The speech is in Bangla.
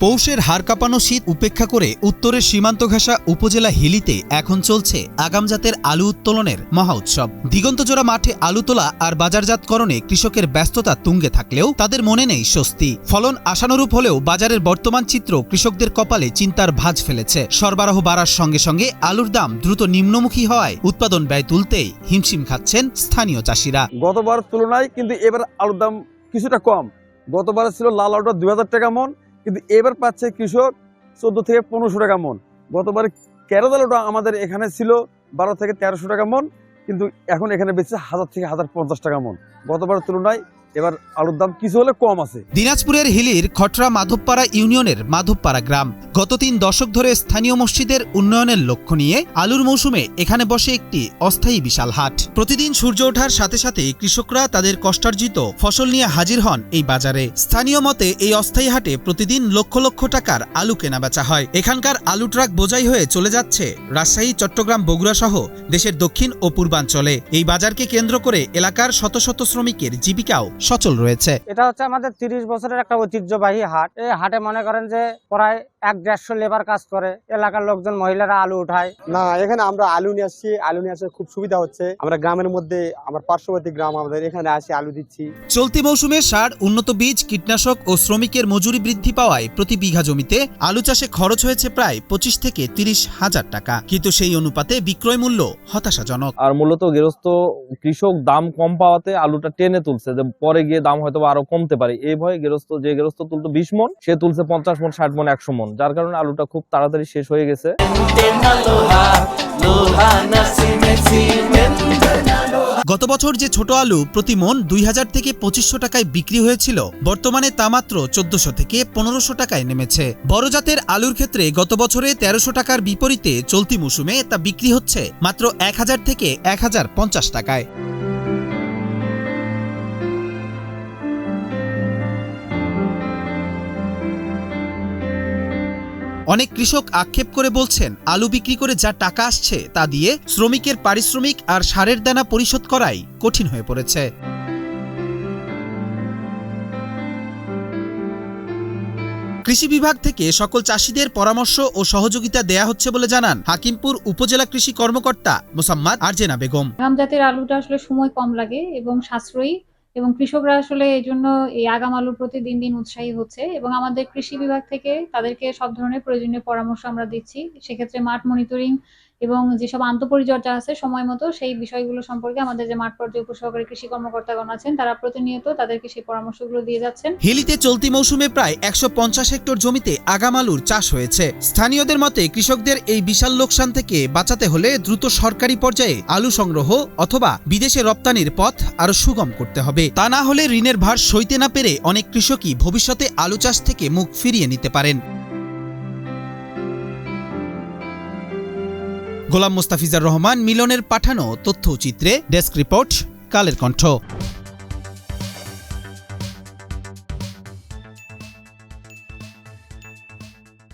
পৌষের হাড় কাঁপানো শীত উপেক্ষা করে উত্তরের সীমান্ত ঘেঁষা উপজেলা হিলিতে এখন চলছে আগাম জাতের আলু উত্তোলনের মহা উৎসব। দিগন্তজোড়া মাঠে আলু তোলা আর বাজারজাতকরণে কৃষকের ব্যস্ততা তুঙ্গে থাকলেও তাদের মনে নেই স্বস্তি। ফলন আশানুরূপ হলেও বাজারের বর্তমান চিত্র কৃষকদের কপালে চিন্তার ভাঁজ ফেলেছে। সরবরাহ বাড়ার সঙ্গে সঙ্গে আলুর দাম দ্রুত নিম্নমুখী হওয়ায় উৎপাদন ব্যয় তুলতেই হিমশিম খাচ্ছেন স্থানীয় চাষিরা। গতবার তুলনায় কিন্তু এবার আলুর দাম কিছুটা কম। গতবার ছিল লাল আলুটা 2000 টাকা মন, কিন্তু এবার পাচ্ছে কৃষক 14 থেকে 1500 টাকা মন। গতবার কেরোদ আলুটা আমাদের এখানে ছিল 12 থেকে 1300 টাকা মন, কিন্তু এখন এখানে বেচছে 1000 থেকে 1050 টাকা মন। গতবার তুলনায় এবার আলুর দাম কিছু হলে কম আছে। দিনাজপুরের হিলির খটরা মাধবপাড়া ইউনিয়নের মাধবপাড়া গ্রাম গত 3 দশক ধরে স্থানীয় মসজিদের উন্নয়নের লক্ষ্য নিয়ে আলুর মৌসুমে এখানে বসে একটি অস্থায়ী বিশাল হাট। প্রতিদিন সূর্য ওঠার সাথে সাথে কৃষকরা তাদের কষ্টার্জিত ফসল নিয়ে হাজির হন এই বাজারে। স্থানীয় মতে এই অস্থায়ী হাটে প্রতিদিন লক্ষ লক্ষ টাকার আলু কেনা বেচা হয়। এখানকার আলু ট্রাক বোঝাই হয়ে চলে যাচ্ছে রাজশাহী, চট্টগ্রাম, বগুড়া সহ দেশের দক্ষিণ ও পূর্বাঞ্চলে। এই বাজারকে কেন্দ্র করে এলাকার শত শত শ্রমিকের জীবিকাও সচল রয়েছে। এটা হচ্ছে আমাদের 30 বছরের একটা ঐতিহ্যবাহী হাট। এই হাটে মনে করেন যে প্রায় 150 লেবার কাজ করে। এলাকার লোকজন, মহিলারা আলু উঠায়। না, এখানে আমরা আলু নিয়ে আসছি, আলু নিয়ে আসে খুব সুবিধা হচ্ছে। আমরা গ্রামের মধ্যে, আমার পার্শ্ববর্তী গ্রাম, আমাদের এখানে আসি আলু দিচ্ছি। চলতি মৌসুমে সার, উন্নত বীজ, কীটনাশক ও শ্রমিকের মজুরি বৃদ্ধি পাওয়ায় প্রতি বিঘা জমিতে আলু চাষে খরচ হয়েছে প্রায় 25 থেকে 30 হাজার টাকা, কিন্তু সেই অনুপাতে বিক্রয় মূল্য হতাশাজনক। আর মূলত গৃহস্থ কৃষক দাম কম পাওয়াতে আলুটা টেনে তুলছে, যে পরে গিয়ে দাম হয়তো আরো কমতে পারে। এই ভয়ে গৃহস্থ তুলতো 20 মন, সে তুলছে 50 মন, 60 মন, 100 মন, যার কারণে আলুটা খুব তাড়াতাড়ি শেষ হয়ে গেছে। গত বছর যে ছোট আলু প্রতি মন 2000 থেকে 2500 টাকায় বিক্রি হয়েছিল, বর্তমানে তা মাত্র 1400 থেকে 1500 টাকায় নেমেছে। বড় জাতের আলুর ক্ষেত্রে গত বছরে 1300 টাকার বিপরীতে চলতি মৌসুমে তা বিক্রি হচ্ছে মাত্র 1000 থেকে 1050 টাকায়। অনেক কৃষক আক্ষেপ করে বলছেন, আলু বিক্রি করে যা টাকা আসছে তা দিয়ে শ্রমিকের পারিশ্রমিক আর সারের দানা পরিশোধ করাই কঠিন হয়ে পড়েছে। কৃষি বিভাগ থেকে সকল চাষিদের পরামর্শ ও সহযোগিতা দেয়া হচ্ছে বলে জানান হাকিমপুর উপজেলা কৃষি কর্মকর্তা মোসাম্মদ আরজেনা বেগম। আগাম জাতের আলুটা আসলে সময় কম লাগে এবং সাশ্রয়ী, এবং কৃষকরা আসলে এই জন্য এই আগাম আলুর প্রতি দিন দিন উৎসাহী হচ্ছে, এবং আমাদের কৃষি বিভাগ থেকে তাদেরকে সব ধরনের প্রয়োজনীয় পরামর্শ আমরা দিচ্ছি। সেক্ষেত্রে মাঠ মনিটরিং এবং যেসব আন্তঃপরিচর্যা আছে সময় মতো, সেই বিষয়গুলো সম্পর্কে আমাদের যে মাঠ পর্যায়ে উপসহকারী কৃষি কর্মকর্তাগণ আছেন তারা প্রতিনিয়ত তাদেরকে সেই পরামর্শগুলো দিয়ে যাচ্ছেন। হিলিতে চলতি মৌসুমে প্রায় 150 হেক্টর জমিতে আগাম আলুর চাষ হয়েছে। স্থানীয়দের মতে কৃষকদের এই বিশাল লোকসান থেকে বাঁচাতে হলে দ্রুত সরকারি পর্যায়ে আলু সংগ্রহ অথবা বিদেশে রপ্তানির পথ আরো সুগম করতে হবে। তা না হলে ঋণের ভার সইতে না পেরে অনেক কৃষকই ভবিষ্যতে আলু চাষ থেকে মুখ ফিরিয়ে নিতে পারেন। গোলাম মোস্তাফিজার রহমান মিলনের পাঠানো তথ্যচিত্রে ডেস্ক রিপোর্ট, কালের কণ্ঠ।